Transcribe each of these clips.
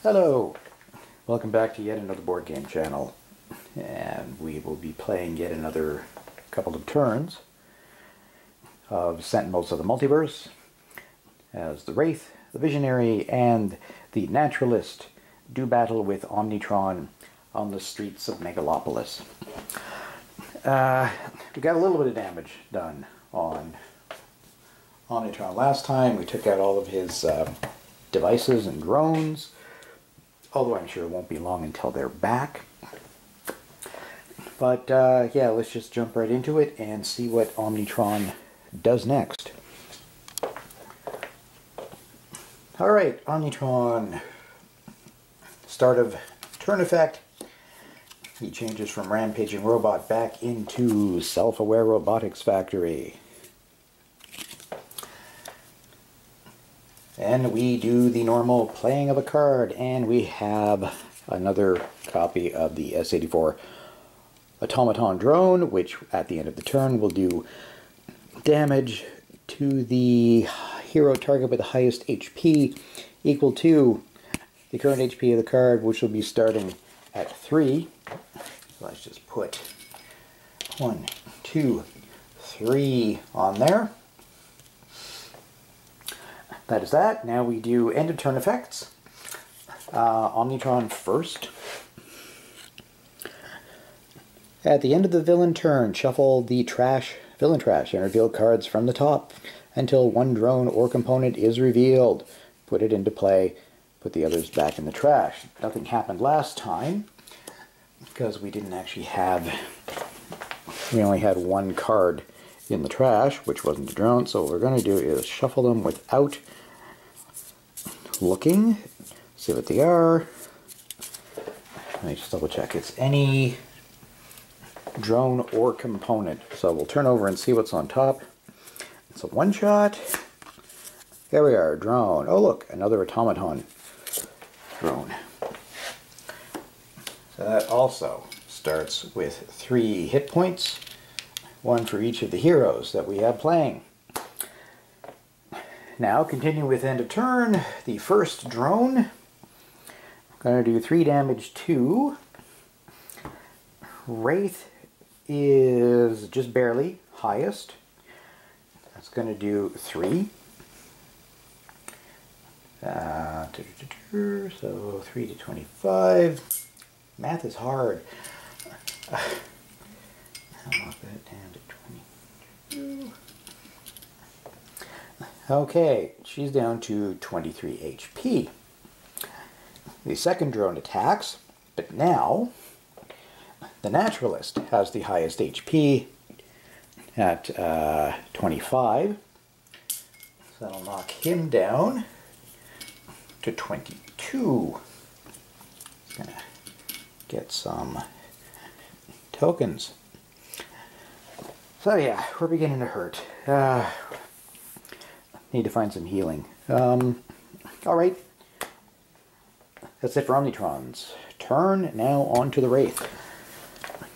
Hello! Welcome back to yet another board game channel, and we will be playing yet another couple of turns of Sentinels of the Multiverse as the Wraith, the Visionary, and the Naturalist do battle with Omnitron on the streets of Megalopolis. We got a little bit of damage done on Omnitron last time. We took out all of his devices and drones, although I'm sure it won't be long until they're back. But yeah, let's just jump right into it and see what Omnitron does next. Alright, Omnitron. Start of turn effect. He changes from Rampaging Robot back into Self-Aware Robotics Factory. And we do the normal playing of a card, and we have another copy of the S-84 Automaton Drone, which at the end of the turn will do damage to the hero target with the highest HP equal to the current HP of the card, which will be starting at 3. So let's just put 1, 2, 3 on there. That is that. Now we do end of turn effects. Omnitron first. At the end of the villain turn, shuffle the villain trash and reveal cards from the top until one drone or component is revealed. Put it into play. Put the others back in the trash. Nothing happened last time because we didn't actually have... We only had one card in the trash, which wasn't a drone. So what we're going to do is shuffle them without looking. See what they are. Let me just double check. It's any drone or component. So we'll turn over and see what's on top. It's a one shot. There we are, drone. Oh look, another automaton drone. So that also starts with 3 hit points, 1 for each of the heroes that we have playing. Now, continue with end of turn, the first drone. I'm going to do 3 damage to Wraith. Is just barely highest. That's going to do 3. So 3 to 25. Math is hard. I'll knock that down to 22. Okay, she's down to 23 HP. The second drone attacks, but now the Naturalist has the highest HP at 25. So that'll knock him down to 22. He's gonna get some tokens. So yeah, we're beginning to hurt. Need to find some healing. Alright. That's it for Omnitron's turn. Now on to the Wraith.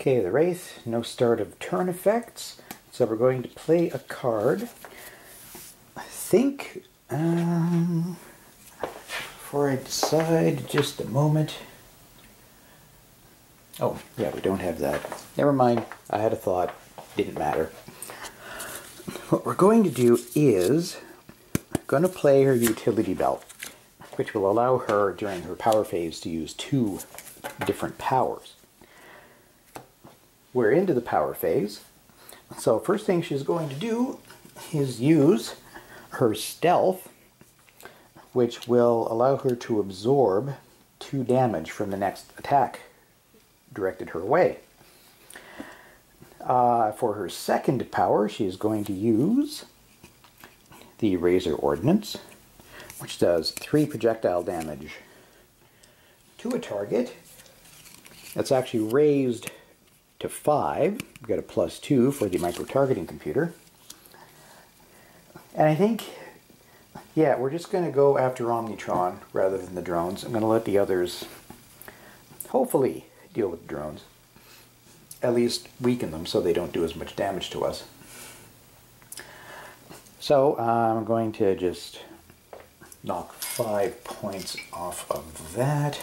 Okay, the Wraith, no start of turn effects. So we're going to play a card. I think, before I decide, just a moment. Oh, yeah, we don't have that. Never mind, I had a thought. Didn't matter. What we're going to do is, I'm going to play her utility belt, which will allow her, during her power phase, to use 2 different powers. We're into the power phase, so first thing she's going to do is use her stealth, which will allow her to absorb 2 damage from the next attack directed her way. For her second power, she is going to use the Razor Ordnance, which does 3 projectile damage to a target. That's actually raised to 5. We've got a +2 for the micro-targeting computer. And I think, yeah, we're just going to go after Omnitron rather than the drones. I'm going to let the others hopefully deal with the drones. At least weaken them so they don't do as much damage to us. So I'm going to just knock 5 points off of that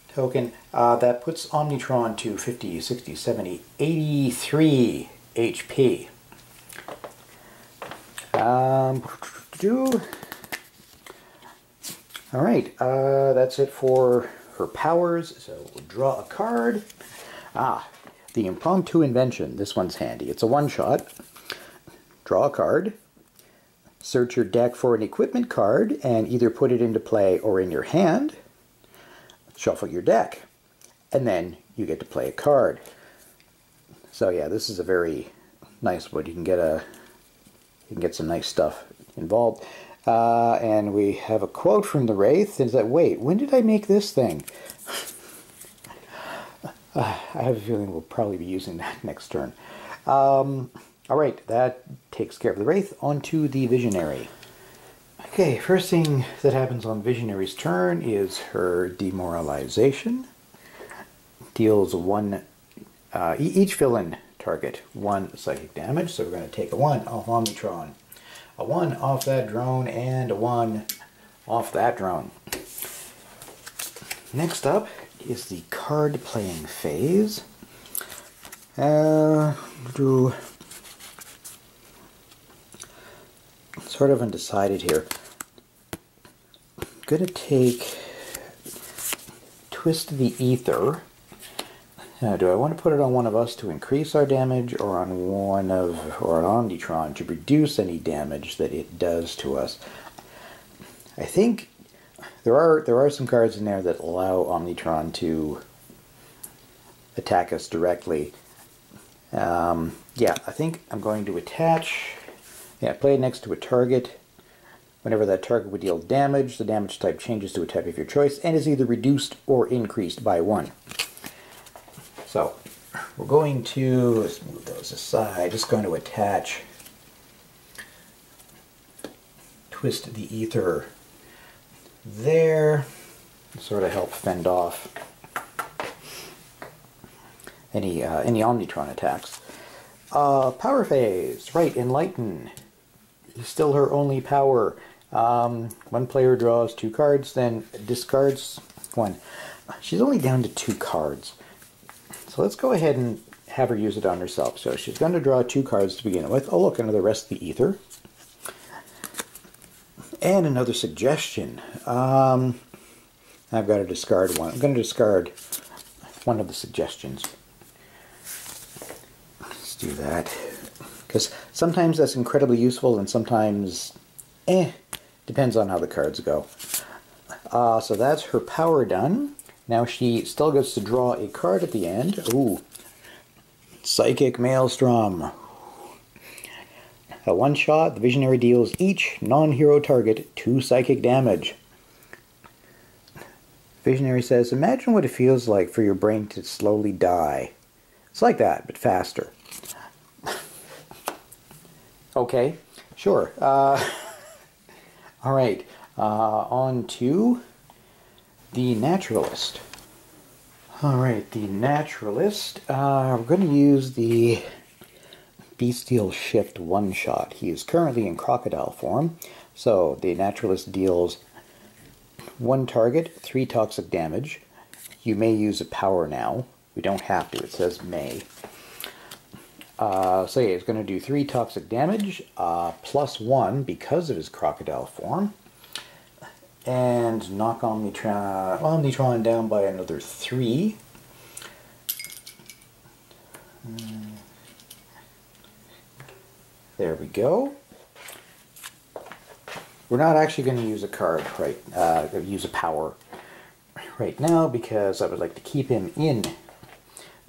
token. That puts Omnitron to 50, 60, 70, 83 HP. Alright, that's it for her powers. So we'll draw a card. The Impromptu Invention. This one's handy. It's a one-shot. Draw a card. Search your deck for an equipment card and either put it into play or in your hand. Shuffle your deck. And then you get to play a card. So yeah, this is a very nice one. You can get some nice stuff involved. And we have a quote from the Wraith. Is that, wait, when did I make this thing? I have a feeling we'll probably be using that next turn. Alright, that takes care of the Wraith. On to the Visionary. Okay, first thing that happens on Visionary's turn is her Demoralization. Deals one, each villain target 1 psychic damage, so we're going to take a 1 off Omnitron, a 1 off that drone, and a 1 off that drone. Next up is the card playing phase. Sort of undecided here. I'm going to take Twist the Ether. Now, do I want to put it on one of us to increase our damage, or on on Omnitron to reduce any damage that it does to us? I think there are some cards in there that allow Omnitron to attack us directly. Yeah, I think I'm going to attach. Yeah, play it next to a target. Whenever that target would deal damage, the damage type changes to a type of your choice and is either reduced or increased by 1. So, we're going to, let's move those aside, just going to attach Twist the Ether there, sort of help fend off any Omnitron attacks. Power phase, right, Enlighten is still her only power. One player draws 2 cards, then discards 1. She's only down to 2 cards. So let's go ahead and have her use it on herself. So she's going to draw 2 cards to begin with. Oh look, another Rest of the Ether. And another suggestion. I've got to discard one. I'm going to discard one of the suggestions. Let's do that. Because sometimes that's incredibly useful and sometimes, depends on how the cards go. So that's her power done. Now she still gets to draw a card at the end. Ooh. Psychic Maelstrom. A one-shot, the Visionary deals each non-hero target 2 psychic damage. Visionary says, imagine what it feels like for your brain to slowly die. It's like that, but faster. Okay, sure. Alright, on to the Naturalist. Alright, the Naturalist. We're going to use the Bestial Shift one-shot. He is currently in crocodile form, so the Naturalist deals 1 target, 3 toxic damage. You may use a power now. We don't have to, it says may. So yeah, he's going to do 3 toxic damage, plus 1 because of his crocodile form. And knock Omnitron down by another 3. There we go. We're not actually going to use a card, right? Use a power right now because I would like to keep him in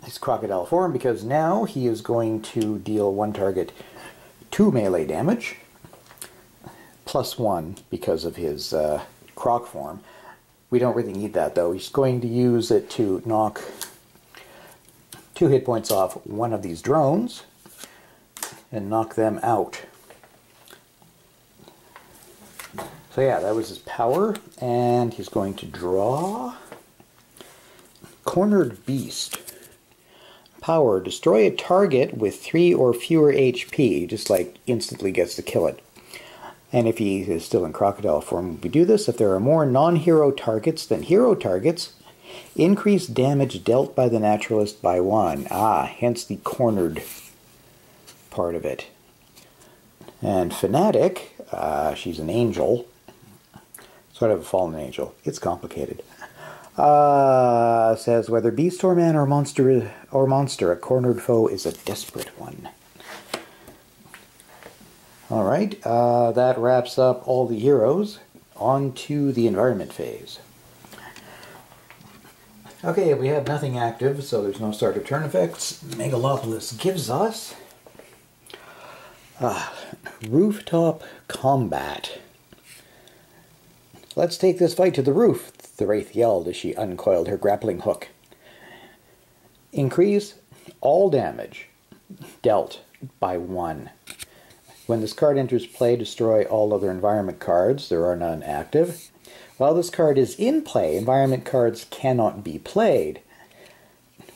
his crocodile form, because now he is going to deal 1 target 2 melee damage, plus 1 because of his croc form. We don't really need that though. He's going to use it to knock 2 hit points off one of these drones and knock them out. So yeah, that was his power, and he's going to draw Cornered Beast. Power, destroy a target with 3 or fewer HP, just like instantly gets to kill it. And if he is still in crocodile form, we do this. If there are more non-hero targets than hero targets, increase damage dealt by the naturalist by 1. Hence the cornered part of it. And Fanatic, she's an angel. Sort of a fallen angel. It's complicated. Says, whether beast or man or monster, a cornered foe is a desperate one. Alright, that wraps up all the heroes. On to the environment phase. Okay, we have nothing active, so there's no start of turn effects. Megalopolis gives us rooftop combat. Let's take this fight to the roof, the Wraith yelled as she uncoiled her grappling hook. Increase all damage dealt by 1. When this card enters play, destroy all other environment cards. There are none active. While this card is in play, environment cards cannot be played.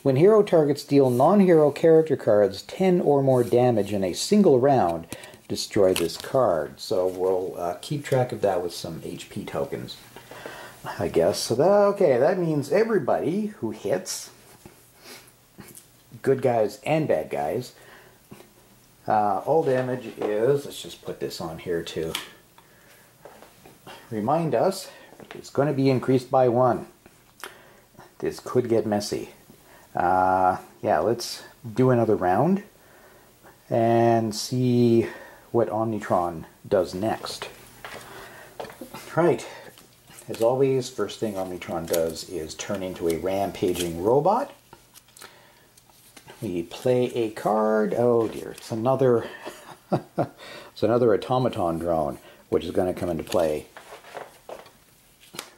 When hero targets deal non-hero character cards 10 or more damage in a single round, destroy this card. So we'll keep track of that with some HP tokens, I guess. So that means everybody who hits, good guys and bad guys, all damage is, let's just put this on here to remind us, it's going to be increased by 1. This could get messy. Yeah, let's do another round and see what Omnitron does next. Right, as always, first thing Omnitron does is turn into a rampaging robot. We play a card. Oh dear, it's another automaton drone, which is going to come into play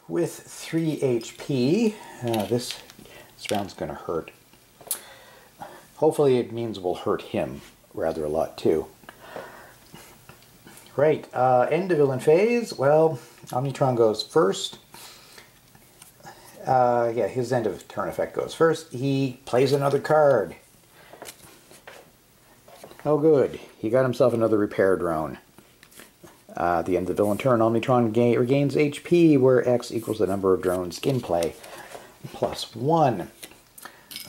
with 3 HP. This round's going to hurt. Hopefully it means we'll hurt him rather a lot too. Right, end of villain phase. Well, Omnitron goes first. Yeah, his end of turn effect goes first. He plays another card. Oh good, he got himself another repair drone. At the end of the villain turn, Omnitron regains HP, where X equals the number of drones in play, plus 1.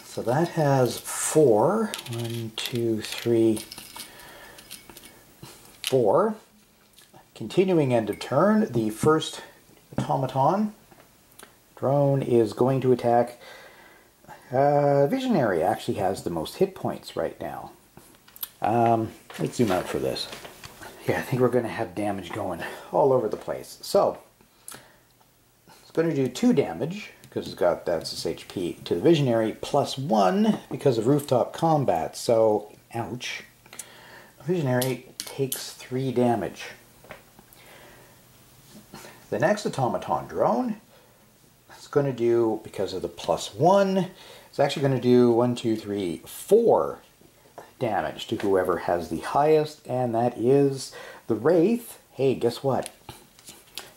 So that has 4. 1, 2, 3, 4. Continuing end of turn, the first automaton drone is going to attack. Visionary actually has the most hit points right now. Let's zoom out for this. Yeah, I think we're going to have damage going all over the place. So, it's going to do 2 damage, because that's its HP, to the Visionary, plus 1 because of rooftop combat. So, ouch. Visionary takes 3 damage. The next automaton drone is going to do, because of the plus 1, it's actually going to do 1, 2, 3, 4 damage to whoever has the highest, and that is the Wraith. Hey, guess what?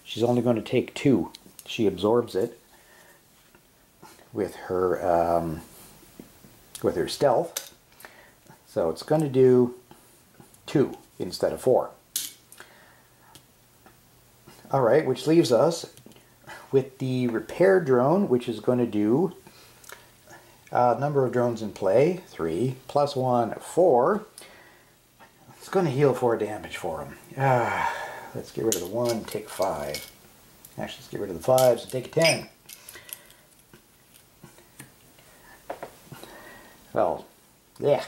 She's only going to take 2. She absorbs it with her stealth, so it's going to do 2 instead of 4. All right, which leaves us with the repair drone, which is going to do number of drones in play, 3, plus 1, 4. It's going to heal 4 damage for him. Let's get rid of the 1, take 5. Actually, let's get rid of the 5, so take a 10. Well, yeah.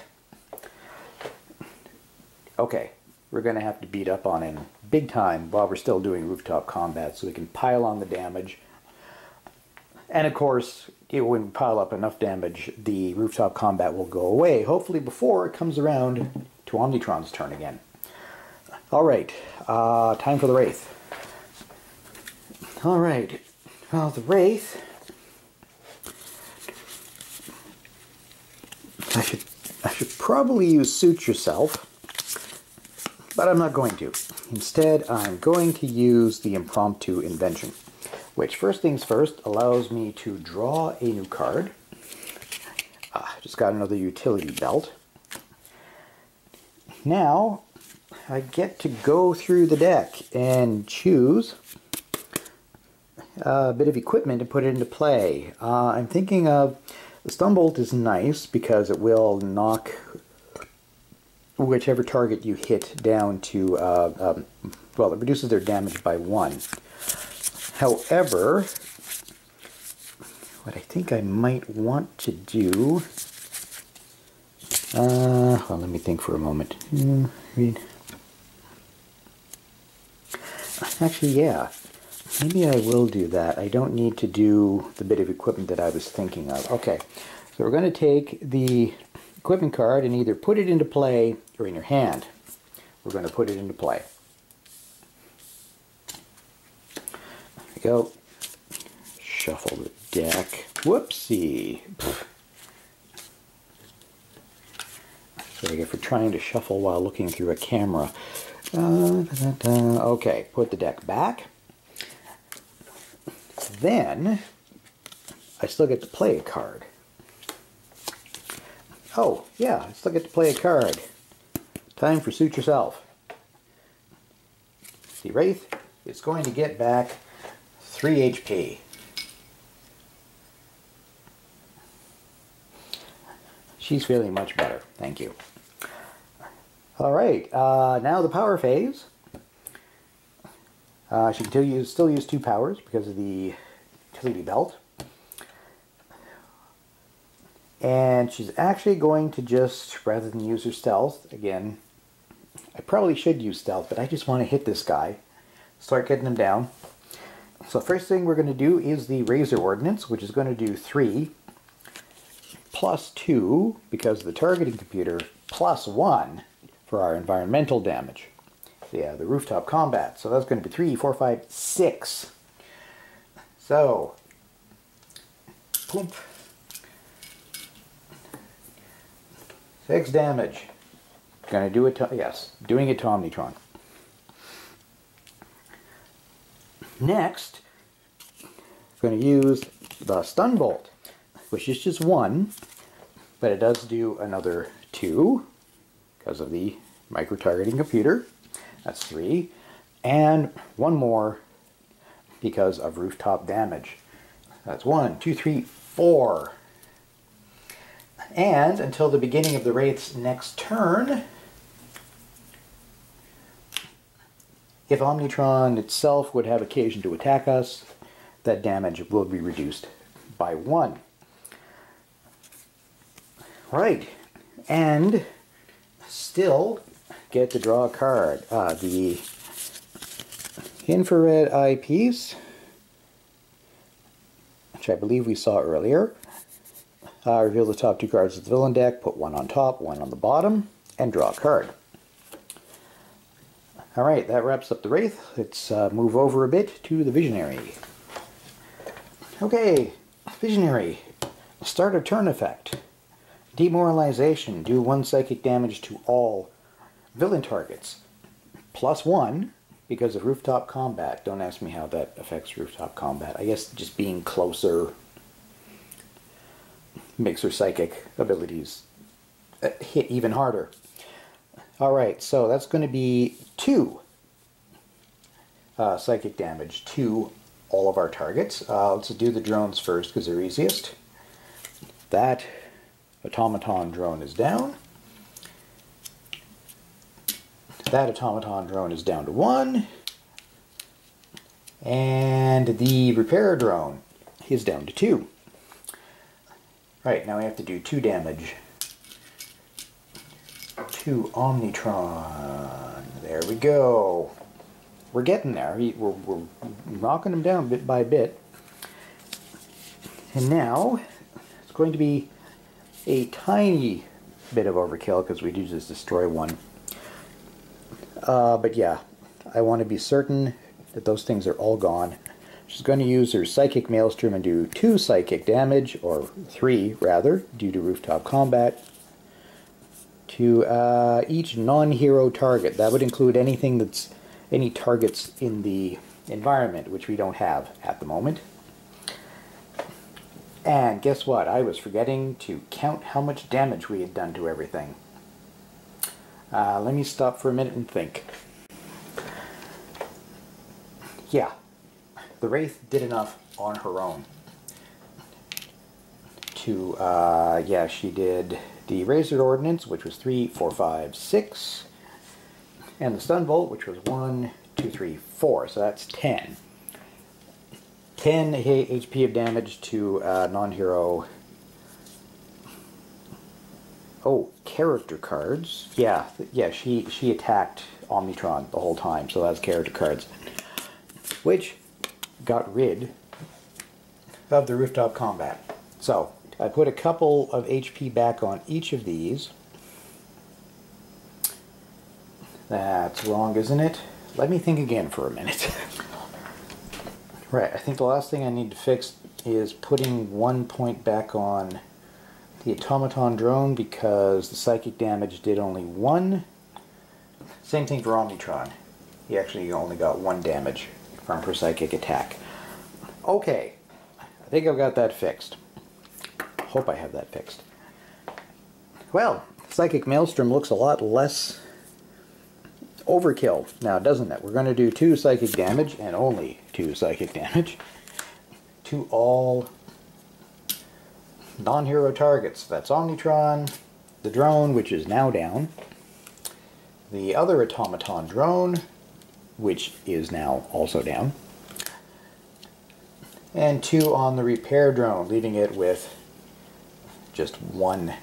Okay, we're going to have to beat up on him big time while we're still doing rooftop combat so we can pile on the damage. And of course, when we pile up enough damage, the rooftop combat will go away, hopefully before it comes around to Omnitron's turn again. Alright, time for the Wraith. Alright, well, the Wraith... I should probably use Suit Yourself, but I'm not going to. Instead, I'm going to use the Impromptu Invention, which, first things first, allows me to draw a new card. Just got another utility belt. Now, I get to go through the deck and choose a bit of equipment to put it into play. I'm thinking of the stun bolt is nice because it will knock whichever target you hit down to, well, it reduces their damage by 1. However, what I think I might want to do, well, let me think for a moment. Actually, yeah, maybe I will do that. I don't need to do the bit of equipment that I was thinking of. Okay, so we're going to take the equipment card and either put it into play or in your hand. We're going to put it into play. There we go. Shuffle the deck. Whoopsie. That's what I get for trying to shuffle while looking through a camera. Okay, put the deck back. Then I still get to play a card. Oh, yeah, I still get to play a card. Time for Suit Yourself. The Wraith is going to get back 3 HP. She's feeling much better, thank you. Alright, now the power phase. She can still use 2 powers because of the utility belt. And she's actually going to just, rather than use her stealth, again, I probably should use stealth, but I just want to hit this guy. Start getting him down. So first thing we're going to do is the Razor Ordnance, which is going to do 3 plus 2, because of the targeting computer, plus 1 for our environmental damage. Yeah, the rooftop combat. So that's going to be 3, 4, 5, 6. So, boom. 6 damage. Gonna do it to, yes, doing it to Omnitron. Next, going to use the Stun Bolt, which is just 1, but it does do another 2 because of the micro-targeting computer. That's 3. And 1 more because of rooftop damage. That's 1, 2, 3, 4. And until the beginning of the Wraith's next turn, if Omnitron itself would have occasion to attack us, that damage will be reduced by 1. Right, and still get to draw a card. The infrared eyepiece, which I believe we saw earlier. Reveal the top 2 cards of the villain deck, put 1 on top, 1 on the bottom, and draw a card. Alright, that wraps up the Wraith. Let's move over a bit to the Visionary. Okay, Visionary. Start a turn effect. Demoralization. Do 1 psychic damage to all villain targets. Plus 1 because of rooftop combat. Don't ask me how that affects rooftop combat. I guess just being closer makes her psychic abilities hit even harder. Alright, so that's going to be 2 psychic damage to all of our targets. Let's do the drones first because they're easiest. That automaton drone is down. That automaton drone is down to 1. And the repair drone is down to 2. Right, now we have to do 2 damage to Omnitron. There we go. We're getting there. We're knocking him down bit by bit. And now it's going to be a tiny bit of overkill because we do just destroy 1. But yeah, I want to be certain that those things are all gone. She's going to use her Psychic Maelstrom and do 2 psychic damage, or 3 rather, due to rooftop combat, to each non-hero target. That would include anything that's any targets in the environment, which we don't have at the moment. And guess what? I was forgetting to count how much damage we had done to everything. Let me stop for a minute and think. Yeah, the Wraith did enough on her own to, yeah, she did the Razor Ordnance, which was 3, 4, 5, 6, and the Stun Bolt, which was 1, 2, 3, 4, so that's 10. 10 HP of damage to non-hero. Oh, character cards. Yeah, she attacked Omnitron the whole time, so that's character cards. Which got rid of the rooftop combat. So, I put a couple of HP back on each of these. That's wrong, isn't it? Let me think again for a minute. Right, I think the last thing I need to fix is putting 1 point back on the automaton drone because the psychic damage did only 1. Same thing for Omnitron. He actually only got 1 damage from her psychic attack. Okay, I think I've got that fixed. Hope I have that fixed. Well, Psychic Maelstrom looks a lot less overkill now, doesn't it? We're going to do 2 psychic damage, and only 2 psychic damage, to all non-hero targets. That's Omnitron, the drone, which is now down, the other automaton drone, which is now also down, and 2 on the repair drone, leaving it with just 1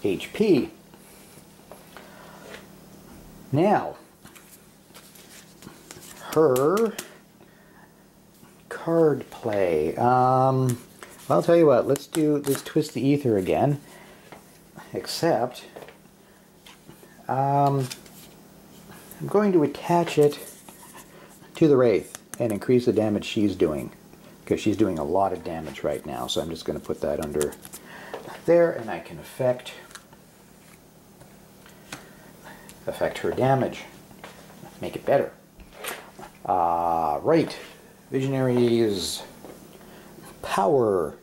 HP. Now, her card play. Well, I'll tell you what, let's twist the ether again, except I'm going to attach it to the Wraith and increase the damage she's doing, because she's doing a lot of damage right now. So I'm just going to put that under there, and I can affect her damage, make it better. Right, Visionaries power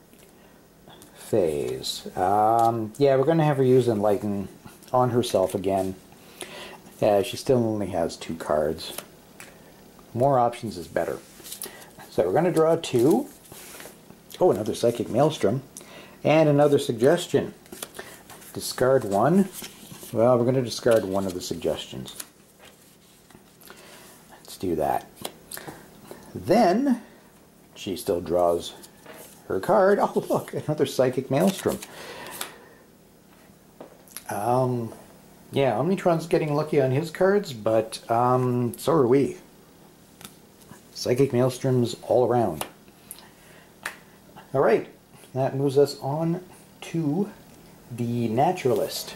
phase. Yeah, we're going to have her use Enlighten on herself again. She still only has 2 cards. More options is better. So we're going to draw 2. Oh, another Psychic Maelstrom. And another suggestion. Discard 1. Well, we're going to discard 1 of the suggestions. Let's do that. Then, she still draws her card. Oh, look, another Psychic Maelstrom. Yeah, Omnitron's getting lucky on his cards, but so are we. Psychic Maelstroms all around. Alright, that moves us on to the Naturalist.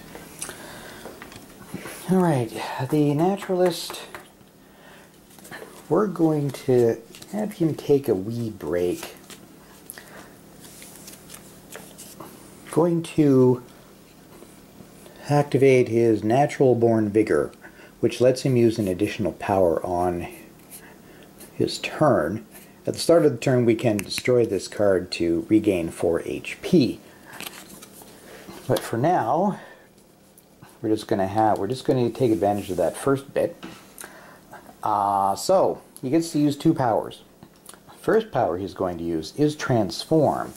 Alright, the Naturalist, we're going to have him take a wee break. Going to activate his Natural Born Vigor, which lets him use an additional power on his turn. At the start of the turn, we can destroy this card to regain 4 HP. But for now, we're just going to take advantage of that first bit. So he gets to use 2 powers. First power he's going to use is Transform.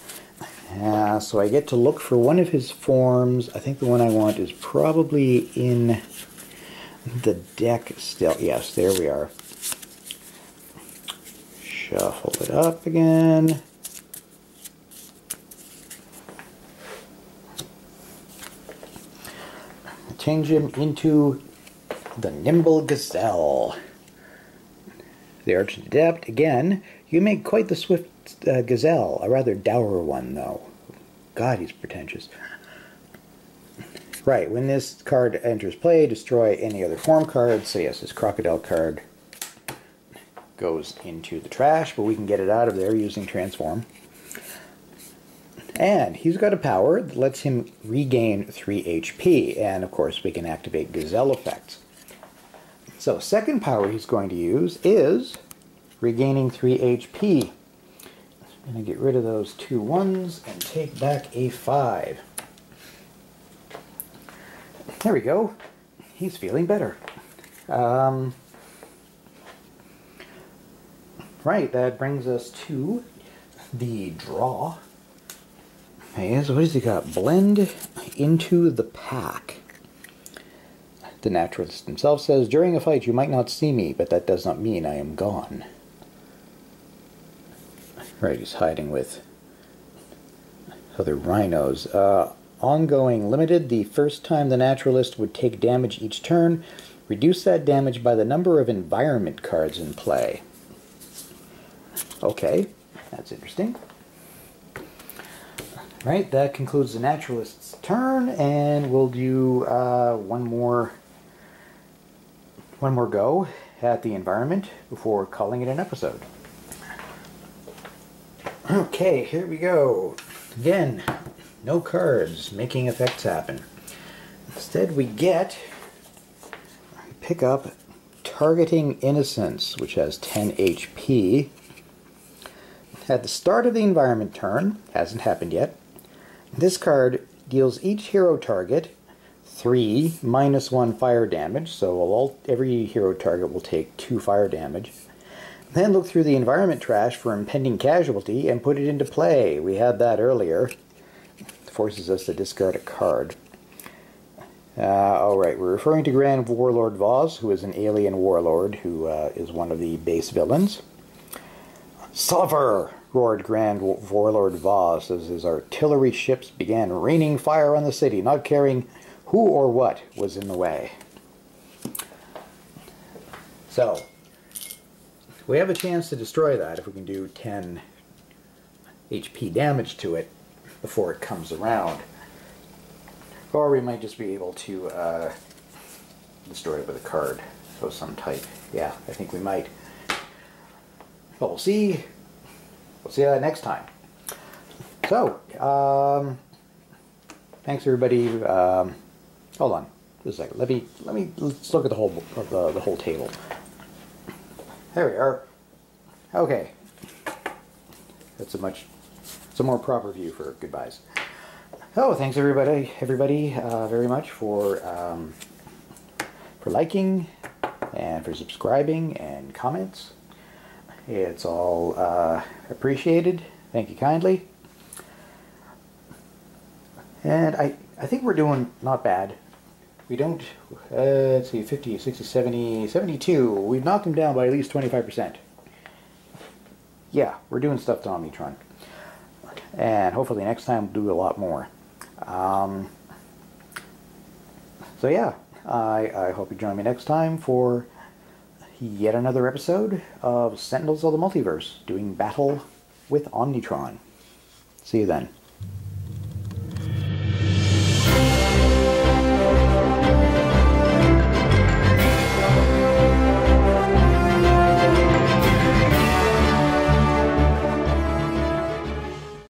So I get to look for one of his forms. I think the one I want is probably in the deck still. Yes, there we are. Shuffle it up again. Change him into the Nimble Gazelle. The Arch-Adept, again, you make quite the swift gazelle, a rather dour one, though. God, he's pretentious. Right, when this card enters play, destroy any other form card. So yes, this crocodile card goes into the trash, but we can get it out of there using Transform. And he's got a power that lets him regain 3 HP, and of course we can activate gazelle effects. So second power he's going to use is regaining 3 HP. I'm going to get rid of those 2 1s and take back a 5. There we go. he's feeling better. Right, that brings us to the draw. Okay, so what does he got? Blend into the pack. The naturalist himself says, during a fight you might not see me, but that does not mean I am gone. Right, he's hiding with other rhinos. Ongoing limited. The first time the naturalist would take damage each turn, reduce that damage by the number of environment cards in play. Okay, that's interesting. Right, that concludes the naturalist's turn, and we'll do one more go at the environment before calling it an episode. Okay, here we go. Again, no cards making effects happen. Instead we pick up Targeting Innocence, which has 10 HP. At the start of the environment turn, hasn't happened yet, this card deals each hero target 3 -1 fire damage, so every hero target will take 2 fire damage. Then look through the environment trash for impending casualty and put it into play. We had that earlier. It forces us to discard a card. Alright, we're referring to Grand Warlord Voss, who is an alien warlord who is one of the base villains. "Suffer!" roared Grand Warlord Voss as his artillery ships began raining fire on the city, not caring who or what was in the way. So, we have a chance to destroy that if we can do 10 HP damage to it before it comes around. Or we might just be able to destroy it with a card of some type. Yeah, I think we might. But we'll see. We'll see that next time. So, thanks everybody. Hold on, just a second. Let's look at the whole table. There we are. Okay, that's a more proper view for goodbyes. Oh, thanks everybody very much for liking and for subscribing and comments. It's all appreciated. Thank you kindly. And I think we're doing not bad. We don't, let's see, 50, 60, 70, 72. We've knocked them down by at least 25%. Yeah, we're doing stuff to Omnitron. And hopefully next time we'll do a lot more. So yeah, I hope you join me next time for yet another episode of Sentinels of the Multiverse, doing battle with Omnitron. See you then.